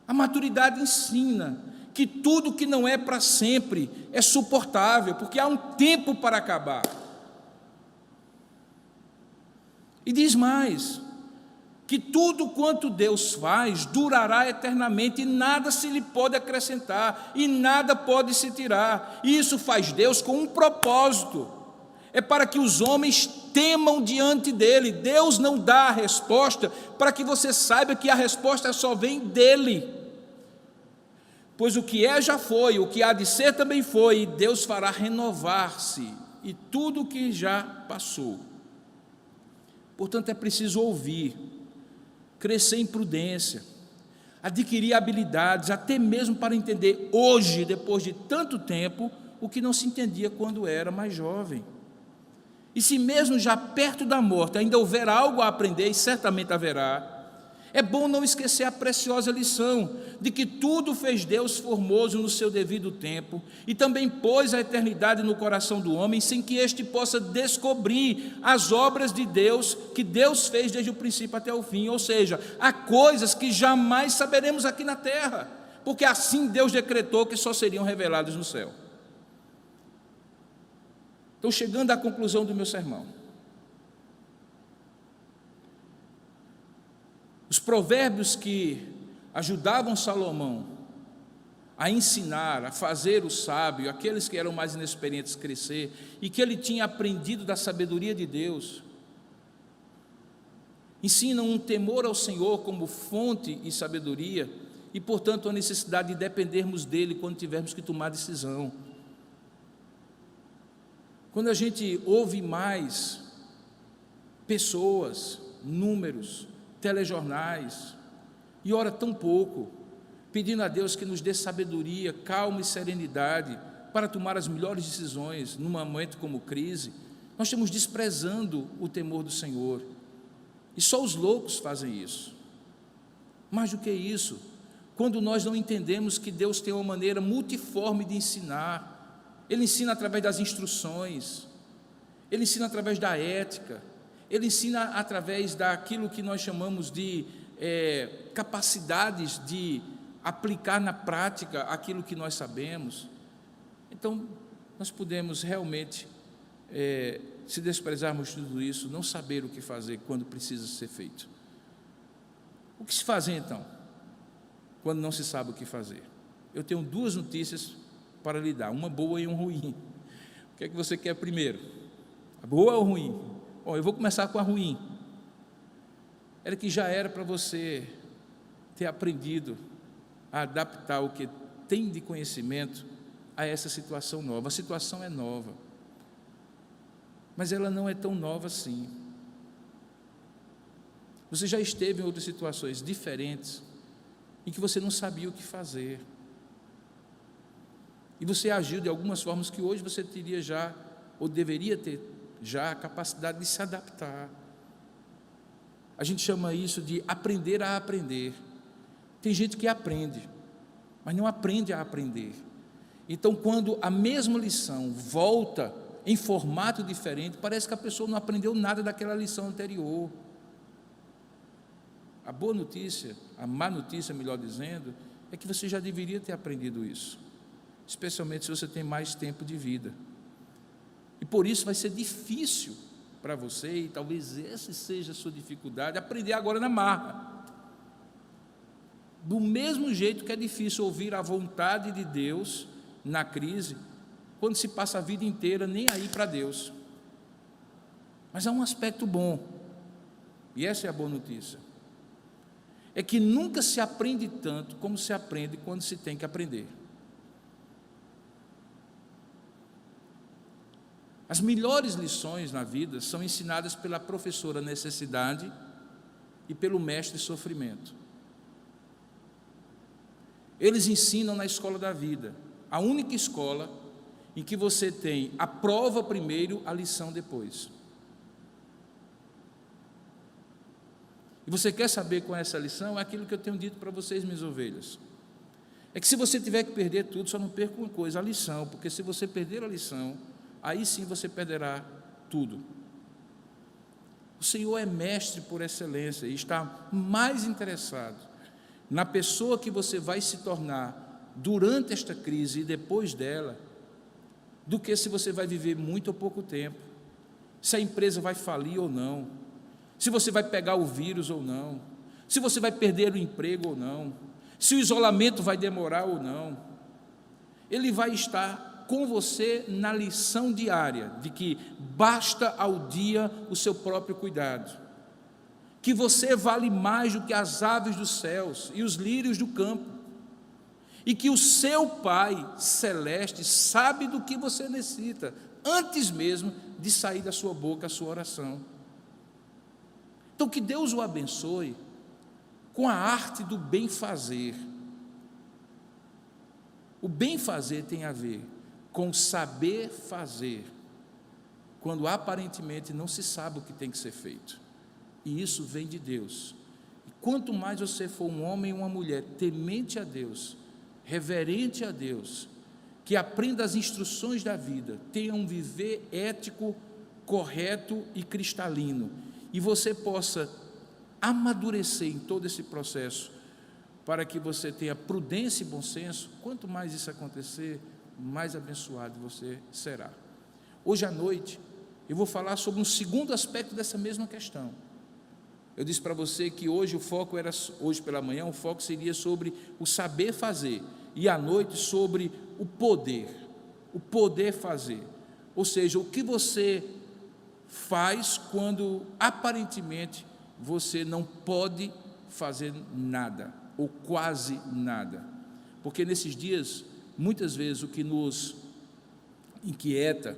A maturidade ensina que tudo que não é para sempre é suportável, porque há um tempo para acabar. E diz mais, que tudo quanto Deus faz durará eternamente, e nada se lhe pode acrescentar, e nada pode se tirar. E isso faz Deus com um propósito, é para que os homens temam diante dele. Deus não dá a resposta para que você saiba que a resposta só vem dele, pois o que é já foi, o que há de ser também foi, e Deus fará renovar-se, e tudo o que já passou. Portanto, é preciso ouvir, crescer em prudência. adquirir habilidades, até mesmo para entender hoje, depois de tanto tempo, o que não se entendia quando era mais jovem. E se mesmo já perto da morte ainda houver algo a aprender, e certamente haverá, é bom não esquecer a preciosa lição de que tudo fez Deus formoso no seu devido tempo e também pôs a eternidade no coração do homem sem que este possa descobrir as obras de Deus que Deus fez desde o princípio até o fim. Ou seja, há coisas que jamais saberemos aqui na terra, porque assim Deus decretou que só seriam reveladas no céu. Então, chegando à conclusão do meu sermão, os provérbios que ajudavam Salomão a ensinar, a fazer o sábio, aqueles que eram mais inexperientes crescer, e que ele tinha aprendido da sabedoria de Deus, ensinam um temor ao Senhor como fonte e sabedoria, e portanto a necessidade de dependermos dele quando tivermos que tomar decisão. Quando a gente ouve mais pessoas, números, telejornais, e ora tão pouco, pedindo a Deus que nos dê sabedoria, calma e serenidade para tomar as melhores decisões num momento como crise, nós estamos desprezando o temor do Senhor, e só os loucos fazem isso. Mais do que isso, quando nós não entendemos que Deus tem uma maneira multiforme de ensinar, Ele ensina através das instruções, Ele ensina através da ética, Ele ensina através daquilo que nós chamamos de capacidades de aplicar na prática aquilo que nós sabemos. Então, nós podemos realmente, se desprezarmos tudo isso, não saber o que fazer quando precisa ser feito. O que se fazer então, quando não se sabe o que fazer? Eu tenho duas notícias para lhe dar, uma boa e uma ruim. O que é que você quer primeiro? A boa ou a ruim? Bom, eu vou começar com a ruim. Era que já era para você ter aprendido a adaptar o que tem de conhecimento a essa situação nova. A situação é nova, mas ela não é tão nova assim. Você já esteve em outras situações diferentes, em que você não sabia o que fazer, e você agiu de algumas formas que hoje você teria já, ou deveria ter já, a capacidade de se adaptar. A gente chama isso de aprender a aprender. Tem gente que aprende, mas não aprende a aprender. Então, quando a mesma lição volta em formato diferente, parece que a pessoa não aprendeu nada daquela lição anterior. A boa notícia, a má notícia, melhor dizendo, é que você já deveria ter aprendido isso, especialmente se você tem mais tempo de vida. E por isso vai ser difícil para você, e talvez essa seja a sua dificuldade, aprender agora na marra. Do mesmo jeito que é difícil ouvir a vontade de Deus na crise, quando se passa a vida inteira nem aí para Deus. Mas há um aspecto bom, e essa é a boa notícia, é que nunca se aprende tanto como se aprende quando se tem que aprender. As melhores lições na vida são ensinadas pela professora necessidade e pelo mestre sofrimento. Eles ensinam na escola da vida, a única escola em que você tem a prova primeiro, a lição depois. E você quer saber qual é essa lição? É aquilo que eu tenho dito para vocês, minhas ovelhas. É que se você tiver que perder tudo, só não perca uma coisa, a lição, porque se você perder a lição, aí sim você perderá tudo. O Senhor é mestre por excelência e está mais interessado na pessoa que você vai se tornar durante esta crise e depois dela, do que se você vai viver muito ou pouco tempo, se a empresa vai falir ou não, se você vai pegar o vírus ou não, se você vai perder o emprego ou não, se o isolamento vai demorar ou não. Ele vai estar com você na lição diária de que basta ao dia o seu próprio cuidado, que você vale mais do que as aves dos céus e os lírios do campo, e que o seu Pai celeste sabe do que você necessita, antes mesmo de sair da sua boca a sua oração. Então, que Deus o abençoe com a arte do bem-fazer. O bem-fazer tem a ver com saber fazer, quando aparentemente não se sabe o que tem que ser feito. E isso vem de Deus. E quanto mais você for um homem e uma mulher temente a Deus, reverente a Deus, que aprenda as instruções da vida, tenha um viver ético, correto e cristalino, e você possa amadurecer em todo esse processo, para que você tenha prudência e bom senso, quanto mais isso acontecer, mais abençoado você será. Hoje à noite, eu vou falar sobre um segundo aspecto dessa mesma questão. Eu disse para você que hoje pela manhã, o foco seria sobre o saber fazer, e à noite sobre o poder fazer. Ou seja, o que você faz quando aparentemente você não pode fazer nada, ou quase nada. Porque nesses dias, muitas vezes o que nos inquieta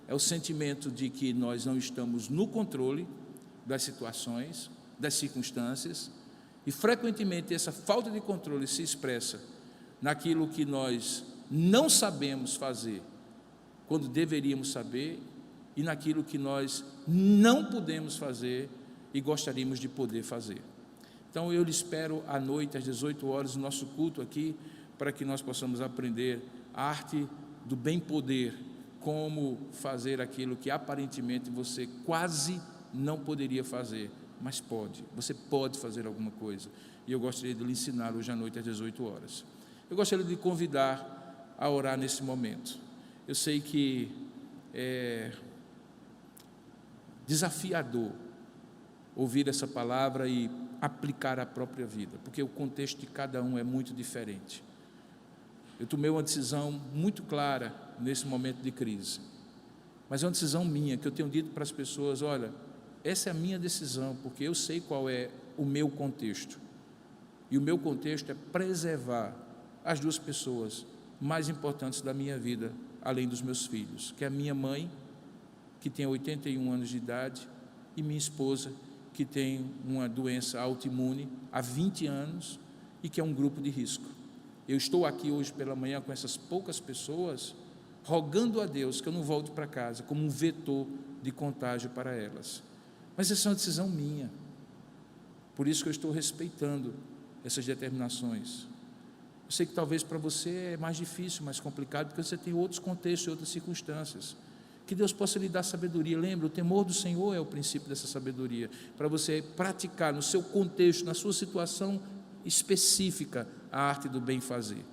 é o sentimento de que nós não estamos no controle das situações, das circunstâncias, e frequentemente essa falta de controle se expressa naquilo que nós não sabemos fazer, quando deveríamos saber, e naquilo que nós não podemos fazer e gostaríamos de poder fazer. Então eu lhe espero à noite, às 18 horas, no nosso culto aqui, para que nós possamos aprender a arte do bem-poder, como fazer aquilo que aparentemente você quase não poderia fazer, mas pode, você pode fazer alguma coisa, e eu gostaria de lhe ensinar hoje à noite às 18 horas. Eu gostaria de lhe convidar a orar nesse momento. Eu sei que é desafiador ouvir essa palavra e aplicar à própria vida, porque o contexto de cada um é muito diferente. Eu tomei uma decisão muito clara nesse momento de crise, mas é uma decisão minha, que eu tenho dito para as pessoas: olha, essa é a minha decisão, porque eu sei qual é o meu contexto, e o meu contexto é preservar as duas pessoas mais importantes da minha vida, além dos meus filhos, que é a minha mãe, que tem 81 anos de idade, e minha esposa, que tem uma doença autoimune há 20 anos e que é um grupo de risco. Eu estou aqui hoje pela manhã com essas poucas pessoas, rogando a Deus que eu não volte para casa como um vetor de contágio para elas. Mas essa é uma decisão minha, por isso que eu estou respeitando essas determinações. Eu sei que talvez para você é mais difícil, mais complicado, porque você tem outros contextos e outras circunstâncias. Que Deus possa lhe dar sabedoria. Lembre, o temor do Senhor é o princípio dessa sabedoria, para você praticar no seu contexto, na sua situação específica, a arte do bem fazer,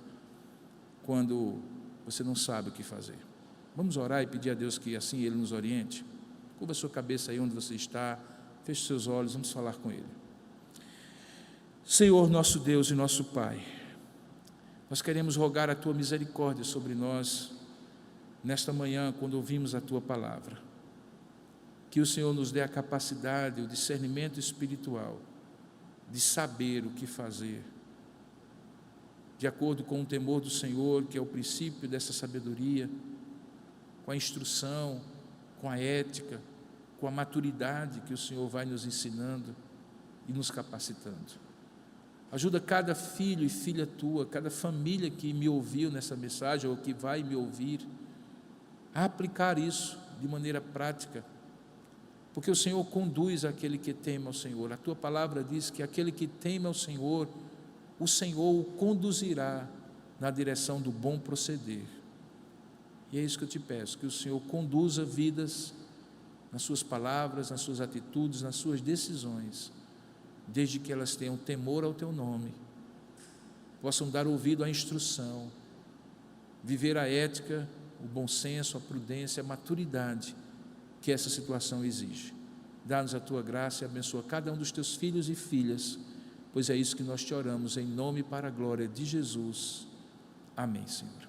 quando você não sabe o que fazer. Vamos orar e pedir a Deus que assim Ele nos oriente. Curva a sua cabeça aí onde você está, feche seus olhos, vamos falar com Ele. Senhor, nosso Deus e nosso Pai, nós queremos rogar a Tua misericórdia sobre nós, nesta manhã, quando ouvimos a Tua palavra, que o Senhor nos dê a capacidade, o discernimento espiritual, de saber o que fazer, de acordo com o temor do Senhor, que é o princípio dessa sabedoria, com a instrução, com a ética, com a maturidade que o Senhor vai nos ensinando e nos capacitando. Ajuda cada filho e filha Tua, cada família que me ouviu nessa mensagem, ou que vai me ouvir, a aplicar isso de maneira prática, porque o Senhor conduz aquele que teme ao Senhor. A Tua palavra diz que aquele que teme ao Senhor, o Senhor o conduzirá na direção do bom proceder. E é isso que eu te peço, que o Senhor conduza vidas nas suas palavras, nas suas atitudes, nas suas decisões, desde que elas tenham temor ao Teu nome, possam dar ouvido à instrução, viver a ética, o bom senso, a prudência, a maturidade que essa situação exige. Dá-nos a Tua graça e abençoa cada um dos Teus filhos e filhas, pois é isso que nós te oramos, em nome e para a glória de Jesus. Amém, Senhor.